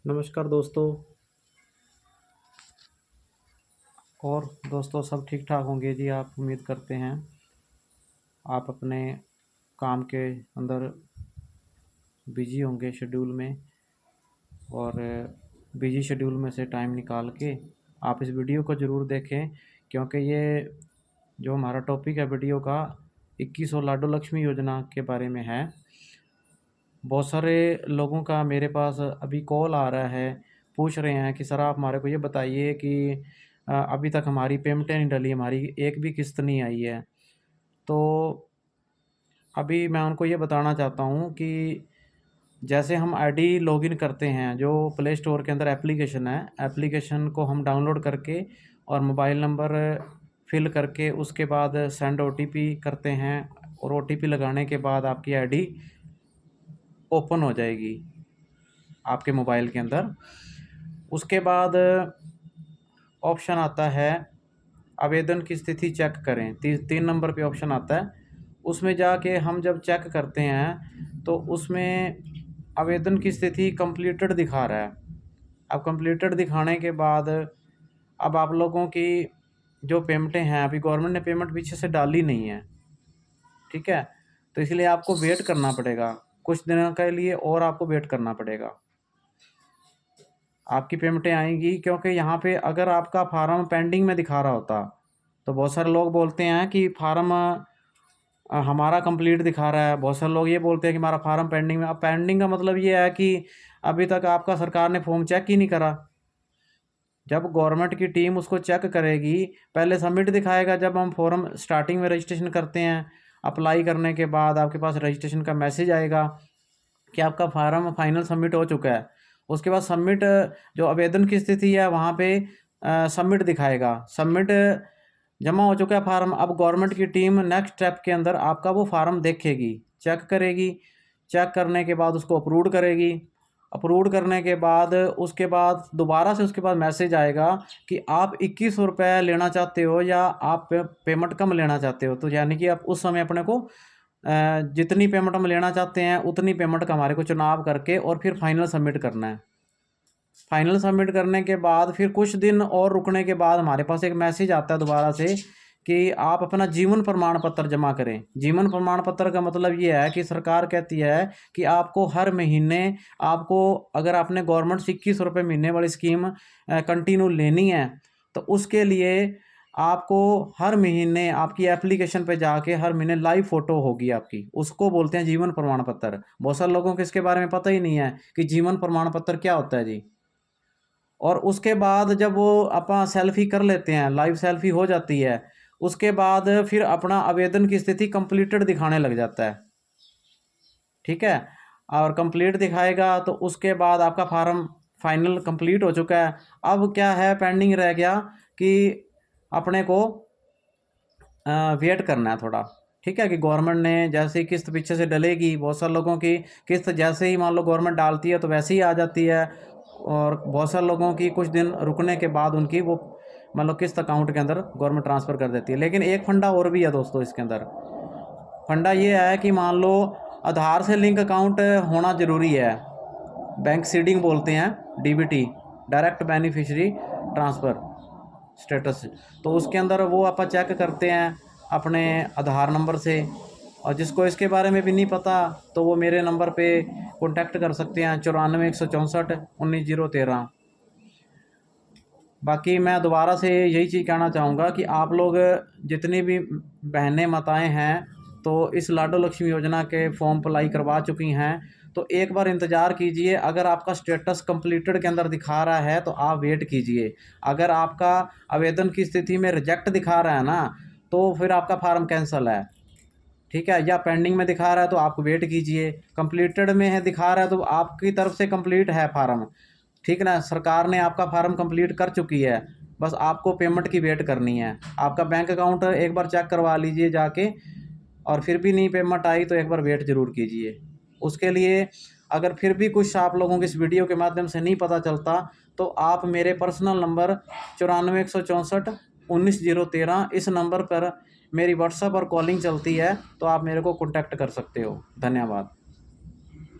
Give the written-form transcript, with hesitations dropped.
नमस्कार दोस्तों। और दोस्तों सब ठीक ठाक होंगे जी। आप उम्मीद करते हैं आप अपने काम के अंदर बिजी होंगे शेड्यूल में, और बिजी शेड्यूल में से टाइम निकाल के आप इस वीडियो को ज़रूर देखें, क्योंकि ये जो हमारा टॉपिक है वीडियो का 2100 लाडो लक्ष्मी योजना के बारे में है। बहुत सारे लोगों का मेरे पास अभी कॉल आ रहा है, पूछ रहे हैं कि सर आप हमारे को ये बताइए कि अभी तक हमारी पेमेंटें नहीं डली, हमारी एक भी किस्त नहीं आई है। तो अभी मैं उनको ये बताना चाहता हूँ कि जैसे हम आईडी लॉगिन करते हैं, जो प्ले स्टोर के अंदर एप्लीकेशन है, एप्लीकेशन को हम डाउनलोड करके और मोबाइल नंबर फिल करके उसके बाद सेंड ओटीपी करते हैं, और ओटीपी लगाने के बाद आपकी आईडी ओपन हो जाएगी आपके मोबाइल के अंदर। उसके बाद ऑप्शन आता है आवेदन की स्थिति चेक करें, 3 नंबर पे ऑप्शन आता है। उसमें जाके हम जब चेक करते हैं तो उसमें आवेदन की स्थिति कंप्लीटेड दिखा रहा है। अब कंप्लीटेड दिखाने के बाद अब आप लोगों की जो पेमेंटें हैं, अभी गवर्नमेंट ने पेमेंट पीछे से डाली नहीं है, ठीक है। तो इसलिए आपको वेट करना पड़ेगा कुछ दिनों के लिए, और आपको वेट करना पड़ेगा। आपकी पेमेंटें आएंगी, क्योंकि यहाँ पे अगर आपका फार्म पेंडिंग में दिखा रहा होता तो बहुत सारे लोग बोलते हैं कि फार्म हमारा कंप्लीट दिखा रहा है। बहुत सारे लोग ये बोलते हैं कि हमारा फार्म पेंडिंग में। अब पेंडिंग का मतलब ये है कि अभी तक आपका सरकार ने फॉर्म चेक ही नहीं करा। जब गवर्नमेंट की टीम उसको चेक करेगी, पहले सबमिट दिखाएगा। जब हम फॉर्म स्टार्टिंग में रजिस्ट्रेशन करते हैं, अप्लाई करने के बाद आपके पास रजिस्ट्रेशन का मैसेज आएगा कि आपका फार्म फाइनल सबमिट हो चुका है। उसके बाद सबमिट जो आवेदन की स्थिति है वहाँ पे सबमिट दिखाएगा, सबमिट जमा हो चुका है फार्म। अब गवर्नमेंट की टीम नेक्स्ट स्टेप के अंदर आपका वो फार्म देखेगी, चेक करेगी। चेक करने के बाद उसको अप्रूव करेगी। अप्रूव करने के बाद उसके बाद दोबारा से उसके बाद मैसेज आएगा कि आप 2100 रुपये लेना चाहते हो या आप पेमेंट कम लेना चाहते हो। तो यानी कि आप उस समय अपने को जितनी पेमेंट हम लेना चाहते हैं उतनी पेमेंट का हमारे को चुनाव करके और फिर फाइनल सबमिट करना है। फाइनल सबमिट करने के बाद फिर कुछ दिन और रुकने के बाद हमारे पास एक मैसेज आता है दोबारा से कि आप अपना जीवन प्रमाण पत्र जमा करें। जीवन प्रमाण पत्र का मतलब ये है कि सरकार कहती है कि आपको हर महीने आपको, अगर आपने गवर्नमेंट से 2100 रुपये महीने वाली स्कीम कंटिन्यू लेनी है तो उसके लिए आपको हर महीने आपकी एप्लीकेशन पे जाके हर महीने लाइव फ़ोटो होगी आपकी, उसको बोलते हैं जीवन प्रमाण पत्र। बहुत सारे लोगों को इसके बारे में पता ही नहीं है कि जीवन प्रमाण पत्र क्या होता है जी। और उसके बाद जब वो अपना सेल्फी कर लेते हैं, लाइव सेल्फी हो जाती है, उसके बाद फिर अपना आवेदन की स्थिति कंप्लीटेड दिखाने लग जाता है, ठीक है। और कंप्लीट दिखाएगा तो उसके बाद आपका फार्म फाइनल कंप्लीट हो चुका है। अब क्या है, पेंडिंग रह गया कि अपने को वेट करना है थोड़ा, ठीक है। कि गवर्नमेंट ने जैसे ही किस्त पीछे से डलेगी, बहुत सारे लोगों की किस्त जैसे ही मान लो गवर्नमेंट डालती है तो वैसे ही आ जाती है, और बहुत सारे लोगों की कुछ दिन रुकने के बाद उनकी वो मान लो किस्त अकाउंट के अंदर गवर्नमेंट ट्रांसफ़र कर देती है। लेकिन एक फंडा और भी है दोस्तों इसके अंदर। फंडा ये है कि मान लो आधार से लिंक अकाउंट होना ज़रूरी है, बैंक सीडिंग बोलते हैं, DBT, direct beneficiary transfer status. तो उसके अंदर वो आप चेक करते हैं अपने आधार नंबर से। और जिसको इसके बारे में भी नहीं पता तो वो मेरे नंबर पे कांटेक्ट कर सकते हैं, 94 164 19 013। बाकी मैं दोबारा से यही चीज़ कहना चाहूँगा कि आप लोग जितनी भी बहनें माताएँ हैं तो इस लाडो लक्ष्मी योजना के फॉर्म अप्लाई करवा चुकी हैं, तो एक बार इंतज़ार कीजिए। अगर आपका स्टेटस कंप्लीटेड के अंदर दिखा रहा है तो आप वेट कीजिए। अगर आपका आवेदन की स्थिति में रिजेक्ट दिखा रहा है ना, तो फिर आपका फार्म कैंसिल है, ठीक है। या पेंडिंग में दिखा रहा है तो आप वेट कीजिए। कंप्लीटेड में है दिखा रहा है तो आपकी तरफ से कंप्लीट है फार्म, ठीक ना। सरकार ने आपका फार्म कंप्लीट कर चुकी है, बस आपको पेमेंट की वेट करनी है। आपका बैंक अकाउंट एक बार चेक करवा लीजिए जाके, और फिर भी नहीं पेमेंट आई तो एक बार वेट ज़रूर कीजिए। उसके लिए अगर फिर भी कुछ आप लोगों को इस वीडियो के माध्यम से नहीं पता चलता तो आप मेरे पर्सनल नंबर 94 164 19 013 इस नंबर पर मेरी व्हाट्सएप और कॉलिंग चलती है, तो आप मेरे को कॉन्टैक्ट कर सकते हो। धन्यवाद।